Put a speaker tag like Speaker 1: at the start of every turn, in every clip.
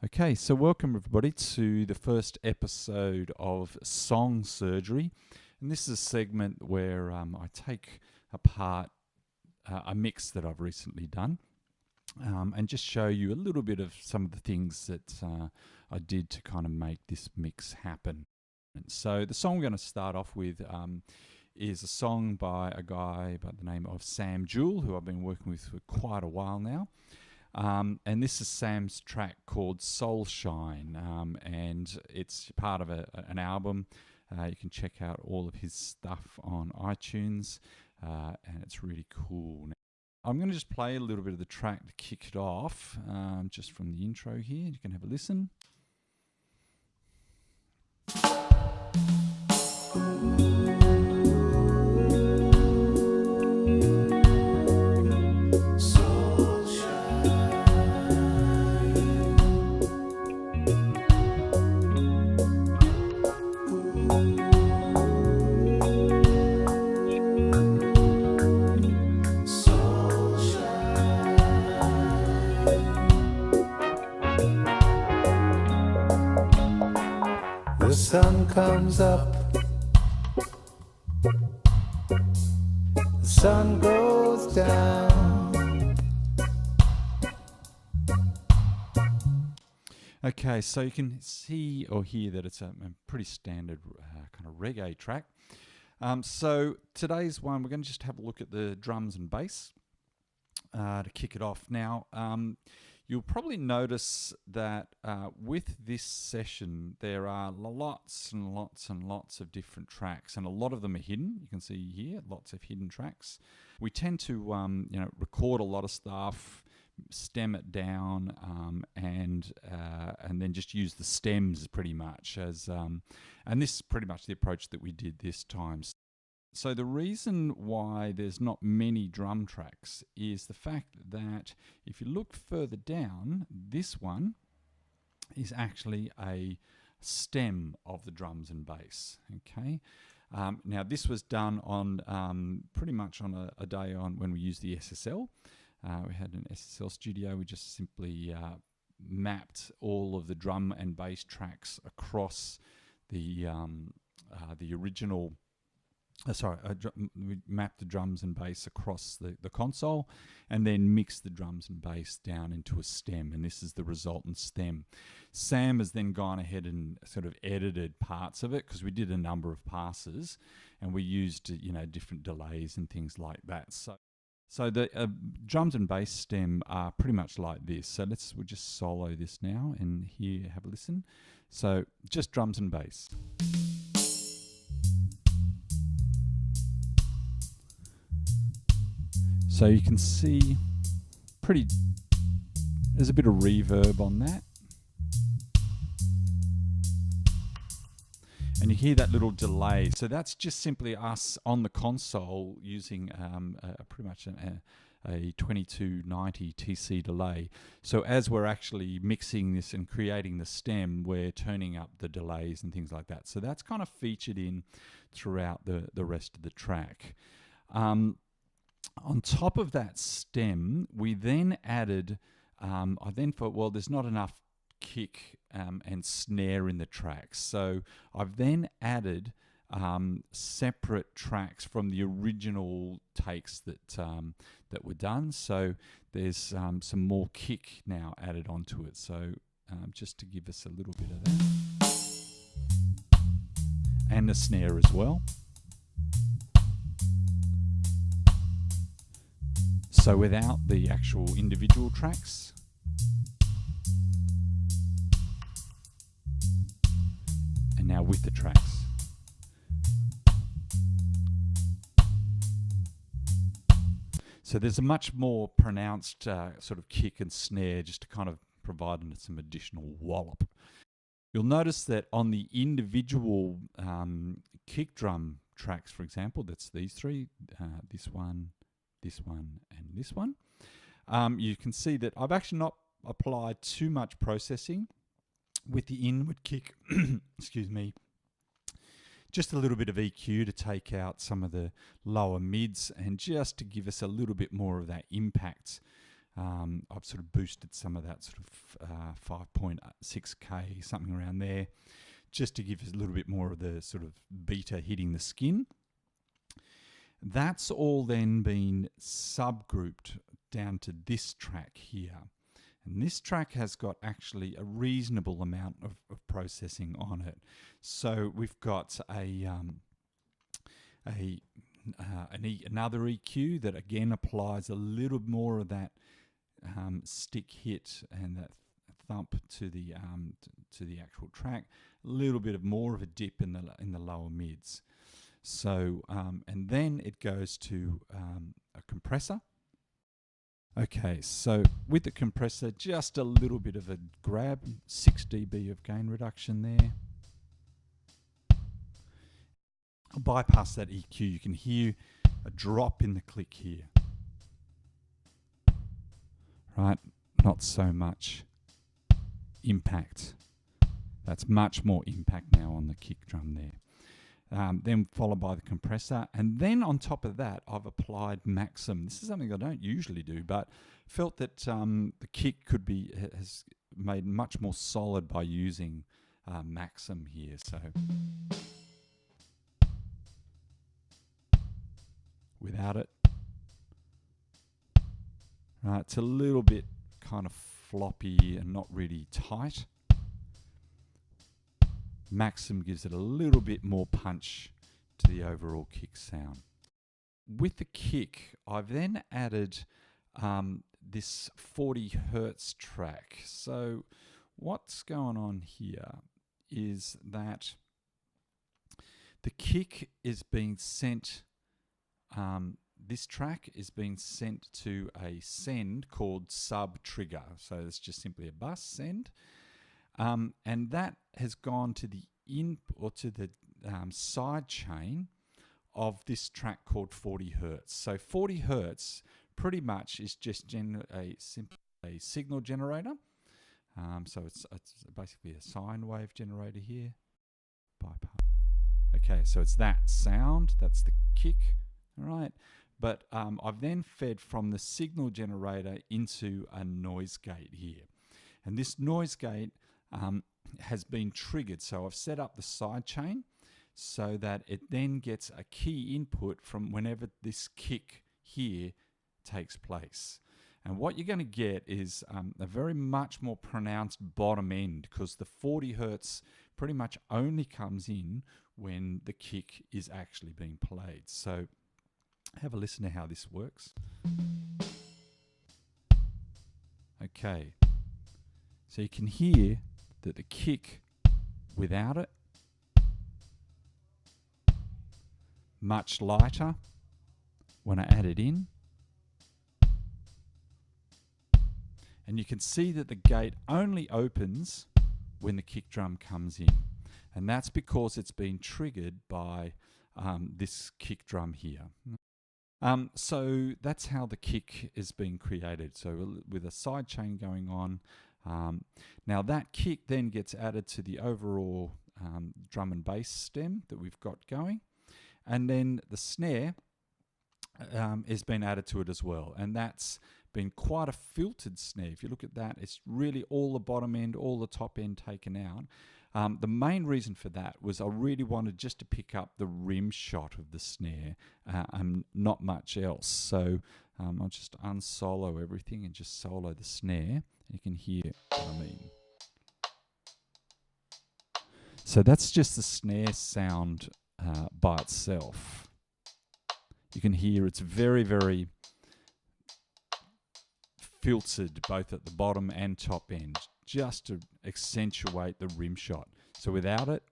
Speaker 1: Okay, so welcome everybody to the first episode of Song Surgery. And this is a segment where I take apart a mix that I've recently done and just show you a little bit of some of the things that I did to kind of make this mix happen. And so the song we're going to start off with is a song by a guy by the name of Sam Joole, who I've been working with for quite a while now. And this is Sam's track called Soul Shine, and it's part of an album. You can check out all of his stuff on iTunes, and it's really cool. Now, I'm going to just play a little bit of the track to kick it off, just from the intro here. You can have a listen.
Speaker 2: The sun comes up, the sun goes down.
Speaker 1: Okay, so you can see or hear that it's a pretty standard kind of reggae track. So today's one, we're going to just have a look at the drums and bass to kick it off. Now, you'll probably notice that with this session, there are lots and lots and lots of different tracks, and a lot of them are hidden. You can see here, lots of hidden tracks. We tend to, record a lot of stuff, stem it down, and then just use the stems pretty much as, and this is pretty much the approach that we did this time. So the reason why there's not many drum tracks is the fact that if you look further down, this one is actually a stem of the drums and bass. Okay, now this was done on pretty much on a day on when we used the SSL. We had an SSL studio. We just simply mapped all of the drum and bass tracks across the original. We mapped the drums and bass across the console and then mixed the drums and bass down into a stem, and this is the resultant stem. Sam has then gone ahead and sort of edited parts of it because we did a number of passes and we used different delays and things like that. So the drums and bass stem are pretty much like this. So we'll just solo this now and here have a listen. So just drums and bass. So you can see there's a bit of reverb on that. And you hear that little delay. So that's just simply us on the console using pretty much a 2290 TC delay. So as we're actually mixing this and creating the stem, we're turning up the delays and things like that. So that's kind of featured in throughout the rest of the track. On top of that stem, we then added, I then thought, well, there's not enough kick and snare in the tracks. So I've then added separate tracks from the original takes that were done. So there's some more kick now added onto it. So just to give us a little bit of that. And the snare as well. So without the actual individual tracks. And now with the tracks. So there's a much more pronounced sort of kick and snare just to kind of provide some additional wallop. You'll notice that on the individual kick drum tracks, for example, that's these three, this one, and this one. You can see that I've actually not applied too much processing with the inward kick, excuse me, just a little bit of EQ to take out some of the lower mids and just to give us a little bit more of that impact I've sort of boosted some of that sort of 5.6K, something around there, just to give us a little bit more of the sort of beta hitting the skin. That's all then been subgrouped down to this track here. And this track has got actually a reasonable amount of processing on it. So we've got another EQ that again applies a little more of that stick hit and that thump to the actual track. A little bit of more of a dip in the lower mids. So and then it goes to a compressor. Okay, so with the compressor, just a little bit of a grab, 6 dB of gain reduction there. I'll bypass that EQ. You can hear a drop in the click here. Right, not so much impact. That's much more impact now on the kick drum there. Then followed by the compressor, and then on top of that I've applied Maxim. This is something I don't usually do, but felt that the kick has made much more solid by using Maxim here. So without it, right, it's a little bit kind of floppy and not really tight. Maxim gives it a little bit more punch to the overall kick sound. With the kick, I've then added this 40 Hertz track. So what's going on here is that the kick is being sent, this track is being sent to a send called sub trigger. So it's just simply a bus send. And that has gone to the side chain of this track called 40 Hertz. So 40 Hertz pretty much is just a signal generator. So it's basically a sine wave generator here. Bypass. Okay, so it's that sound, that's the kick, all right? But I've then fed from the signal generator into a noise gate here. And this noise gate has been triggered. So I've set up the side chain so that it then gets a key input from whenever this kick here takes place. And what you're going to get is a very much more pronounced bottom end, because the 40 Hertz pretty much only comes in when the kick is actually being played. So have a listen to how this works. Okay, so you can hear that the kick without it, much lighter when I add it in. And you can see that the gate only opens when the kick drum comes in. And that's because it's been triggered by this kick drum here. So that's how the kick is being created. So with a side chain going on, now that kick then gets added to the overall drum and bass stem that we've got going, and then the snare has been added to it as well, and that's been quite a filtered snare. If you look at that, it's really all the bottom end, all the top end taken out. The main reason for that was I really wanted just to pick up the rim shot of the snare and not much else. So I'll just unsolo everything and just solo the snare. You can hear what I mean. So that's just the snare sound by itself. You can hear it's very, very filtered both at the bottom and top end, just to accentuate the rim shot. So without it,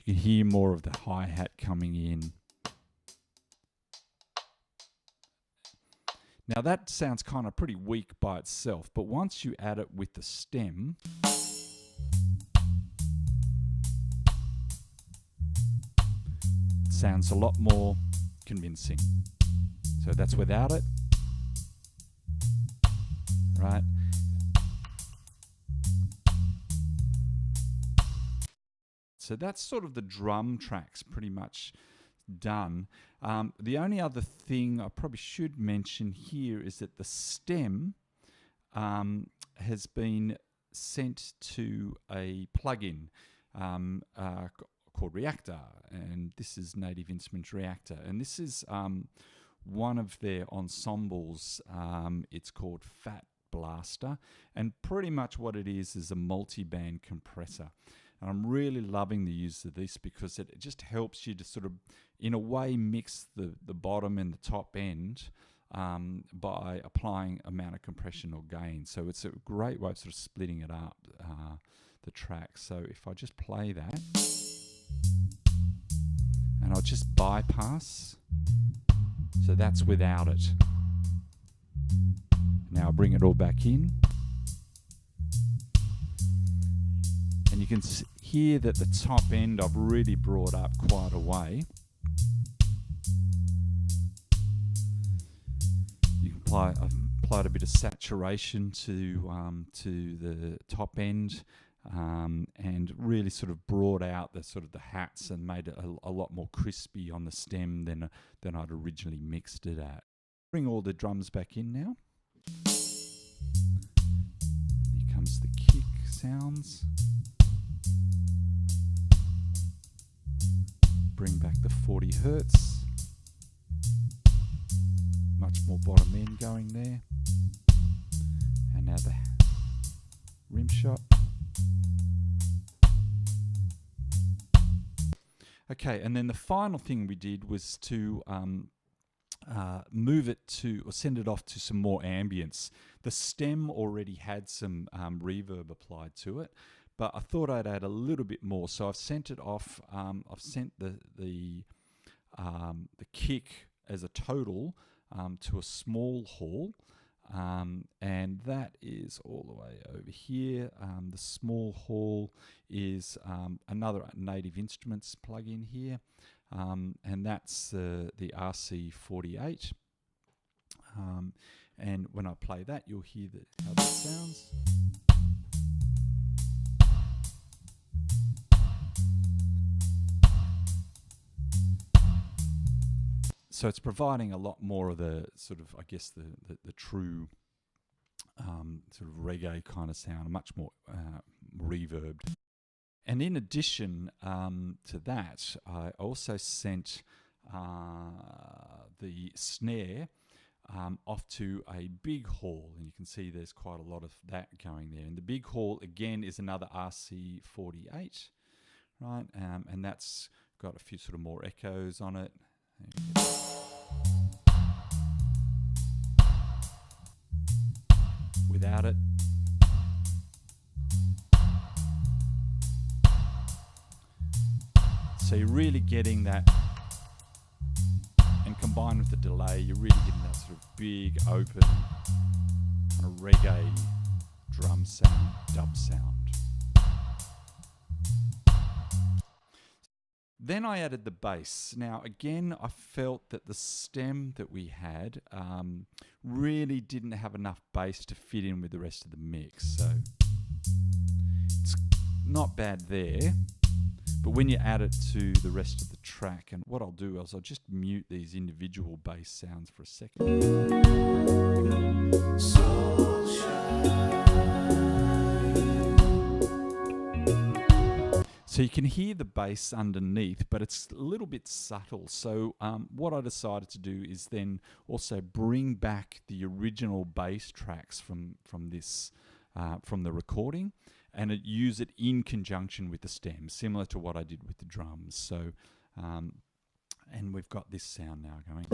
Speaker 1: you can hear more of the hi-hat coming in. Now that sounds kind of pretty weak by itself, but once you add it with the stem, it sounds a lot more convincing. So that's without it, right? So that's sort of the drum tracks pretty much done. The only other thing I probably should mention here is that the stem has been sent to a plugin called Reactor, and this is Native Instruments Reactor, and this is one of their ensembles. It's called Fat Blaster, and pretty much what it is a multi-band compressor. And I'm really loving the use of this because it just helps you to sort of, in a way, mix the bottom and the top end by applying amount of compression or gain. So it's a great way of sort of splitting it up, the track. So if I just play that, and I'll just bypass, so that's without it. Now I'll bring it all back in. And you can hear that the top end I've really brought up quite a way. You can apply, I've applied a bit of saturation to the top end, and really sort of brought out the sort of the hats and made it a lot more crispy on the stem than I'd originally mixed it at. Bring all the drums back in now. Here comes the kick sounds. Bring back the 40 hertz. Much more bottom end going there. And now the rim shot. Okay, and then the final thing we did was to move it to, or send it off to some more ambience. The stem already had some reverb applied to it, but I thought I'd add a little bit more. So I've sent it off. I've sent the kick as a total to a small hall, and that is all the way over here. The small hall is another Native Instruments plugin here, and that's the RC48. And when I play that, you'll hear how that sounds. So it's providing a lot more of the sort of, I guess, the true sort of reggae kind of sound, much more reverbed. And in addition to that, I also sent the snare off to a big hall, and you can see there's quite a lot of that going there. And the big hall again is another RC48, right? And that's got a few sort of more echoes on it. Without it. So you're really getting that, and combined with the delay, you're really getting that sort of big, open, kind of reggae drum sound, dub sound. Then I added the bass. Now again, I felt that the stem that we had really didn't have enough bass to fit in with the rest of the mix. So it's not bad there, but when you add it to the rest of the track, and what I'll do is I'll just mute these individual bass sounds for a second. So you can hear the bass underneath, but it's a little bit subtle. So what I decided to do is then also bring back the original bass tracks from the recording, and use it in conjunction with the stem, similar to what I did with the drums. So, and we've got this sound now going.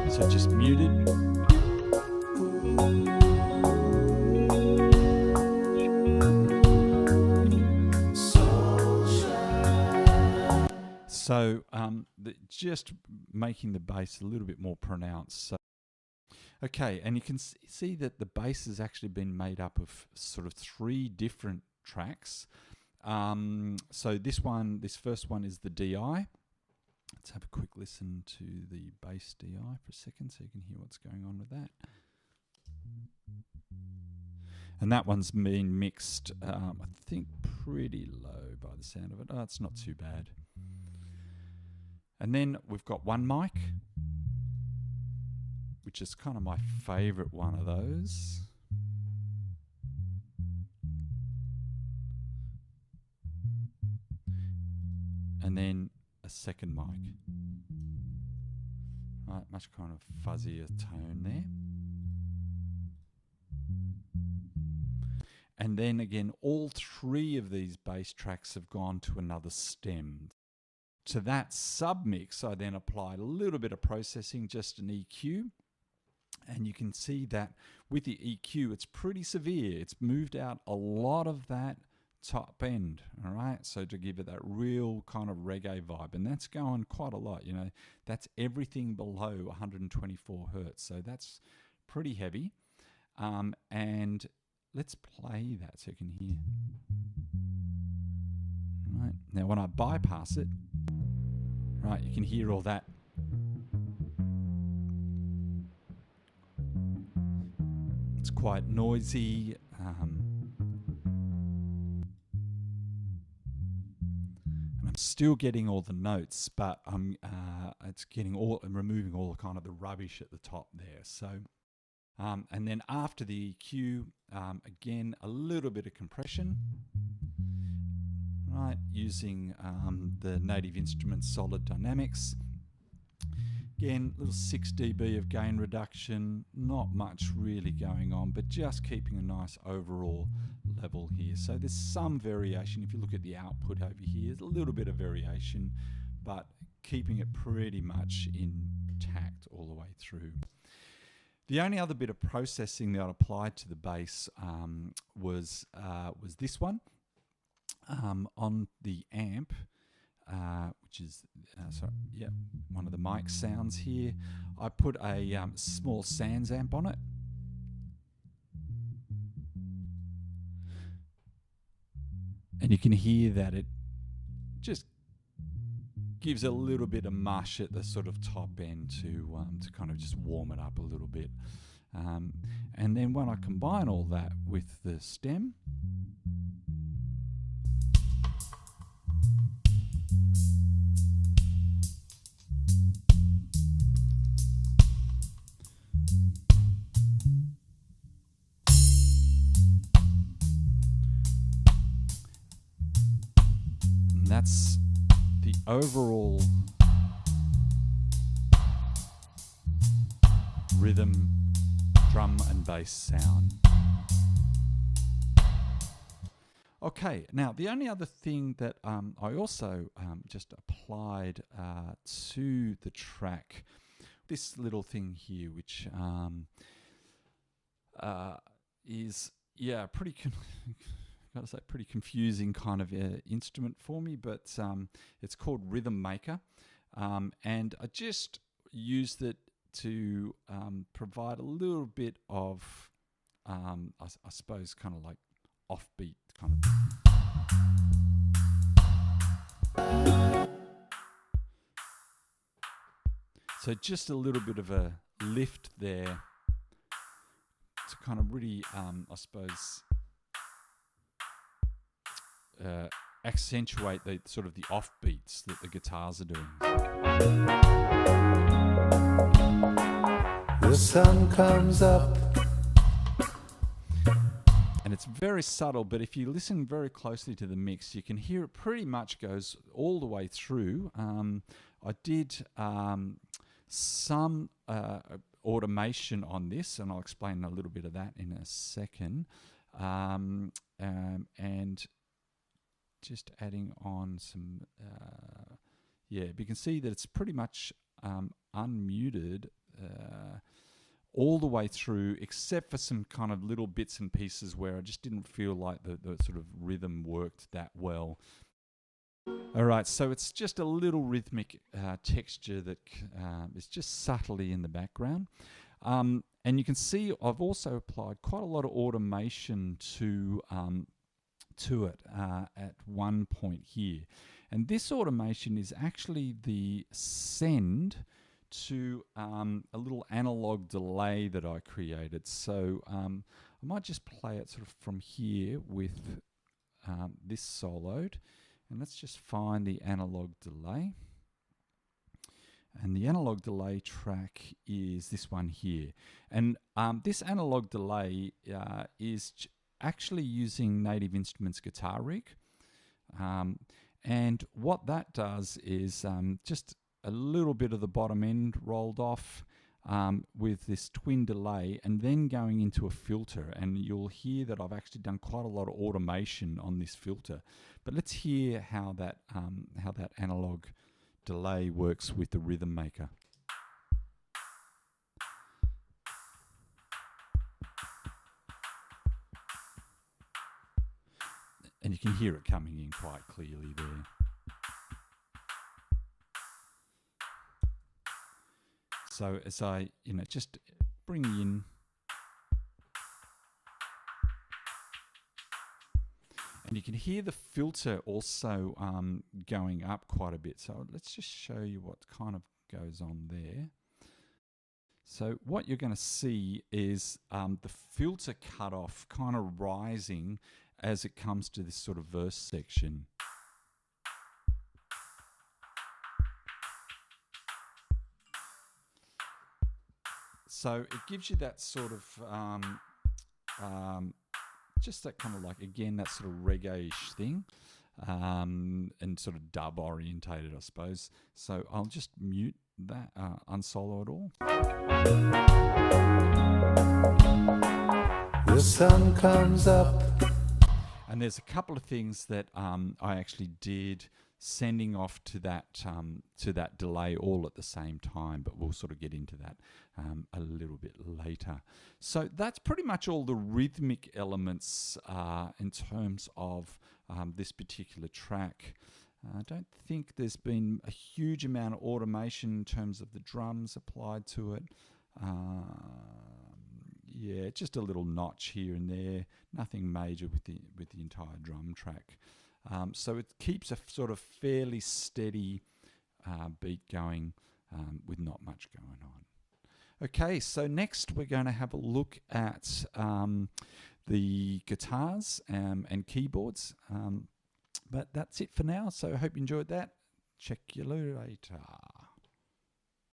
Speaker 1: So just muted. So just making the bass a little bit more pronounced. So, okay, and you can see that the bass has actually been made up of sort of 3 different tracks. So this first one is the DI. Let's have a quick listen to the bass DI for a second so you can hear what's going on with that. And that one's been mixed, I think, pretty low by the sound of it. Oh, it's not too bad. And then we've got one mic, which is kind of my favorite one of those. And then a second mic. Right, much kind of fuzzier tone there. And then again, all three of these bass tracks have gone to another stem. To that submix, I then applied a little bit of processing, just an EQ. And you can see that with the EQ, it's pretty severe. It's moved out a lot of that top end, all right? So to give it that real kind of reggae vibe. And that's going quite a lot, you know. That's everything below 124 hertz. So that's pretty heavy. And let's play that so you can hear. Right. Now when I bypass it, right, you can hear all that. It's quite noisy. And I'm still getting all the notes, but it's getting I'm removing all the kind of the rubbish at the top there. So, and then after the EQ, again, a little bit of compression, right, using the Native Instruments Solid Dynamics. Again, little 6 dB of gain reduction, not much really going on, but just keeping a nice overall level here. So there's some variation. If you look at the output over here, there's a little bit of variation, but keeping it pretty much intact all the way through. The only other bit of processing that I applied to the bass was this one on the amp. Which is one of the mic sounds here. I put a small Sans amp on it. And you can hear that it just gives a little bit of mush at the sort of top end to kind of just warm it up a little bit. And then when I combine all that with the stem, that's the overall rhythm, drum and bass sound. Okay, now the only other thing that I also just applied to the track, this little thing here, which is pretty gotta say pretty confusing kind of instrument for me, but it's called Rhythm Maker, and I just used it to provide a little bit of I suppose kind of like offbeat kind of. So just a little bit of a lift there to kind of really I suppose accentuate the sort of the offbeats that the guitars are doing.
Speaker 2: The sun comes up.
Speaker 1: And it's very subtle, but if you listen very closely to the mix, you can hear it pretty much goes all the way through. I did some automation on this, and I'll explain a little bit of that in a second. And just adding on some, you can see that it's pretty much unmuted all the way through, except for some kind of little bits and pieces where I just didn't feel like the sort of rhythm worked that well. All right, so it's just a little rhythmic texture that is just subtly in the background. And you can see I've also applied quite a lot of automation to it at one point here. And this automation is actually the send to a little analog delay that I created. So I'm I might just play it sort of from here with this soloed, and let's just find the analog delay. And the analog delay track is this one here. And this analog delay is actually using Native Instruments guitar rig. And what that does is just a little bit of the bottom end rolled off with this twin delay, and then going into a filter. And you'll hear that I've actually done quite a lot of automation on this filter. But let's hear how that analog delay works with the rhythm maker. And you can hear it coming in quite clearly there. So as I, just bring in, and you can hear the filter also going up quite a bit. So let's just show you what kind of goes on there. So what you're going to see is the filter cutoff kind of rising as it comes to this sort of verse section. So it gives you that sort of just that kind of like, again, that sort of reggae-ish thing, and sort of dub orientated, I suppose. So I'll just mute that, unsolo it all.
Speaker 2: The sun comes up.
Speaker 1: And there's a couple of things that I actually did, sending off to that delay all at the same time, but we'll sort of get into that a little bit later. So that's pretty much all the rhythmic elements in terms of this particular track. I don't think there's been a huge amount of automation in terms of the drums applied to it. Yeah, just a little notch here and there, nothing major with the entire drum track. So it keeps a sort of fairly steady beat going with not much going on. Okay, so next we're going to have a look at the guitars and keyboards. But that's it for now, so I hope you enjoyed that. Check you later.